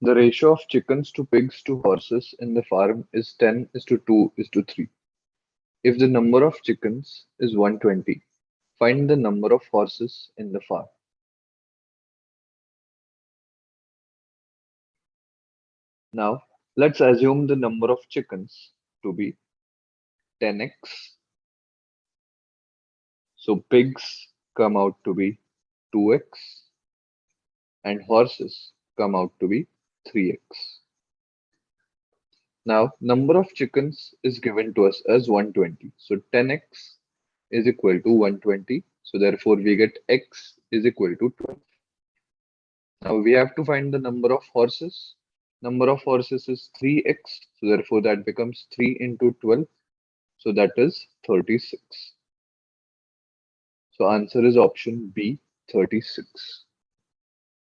The ratio of chickens to pigs to horses in the farm is 10:2:3. If the number of chickens is 120, find the number of horses in the farm. Now, let's assume the number of chickens to be 10x. So pigs come out to be 2x and horses come out to be 3x. Now, number of chickens is given to us as 120. So 10x is equal to 120. So therefore, we get x is equal to 12. Now we have to find the number of horses. Number of horses is 3x. So therefore, that becomes 3 into 12. So that is 36. So answer is option B, 36.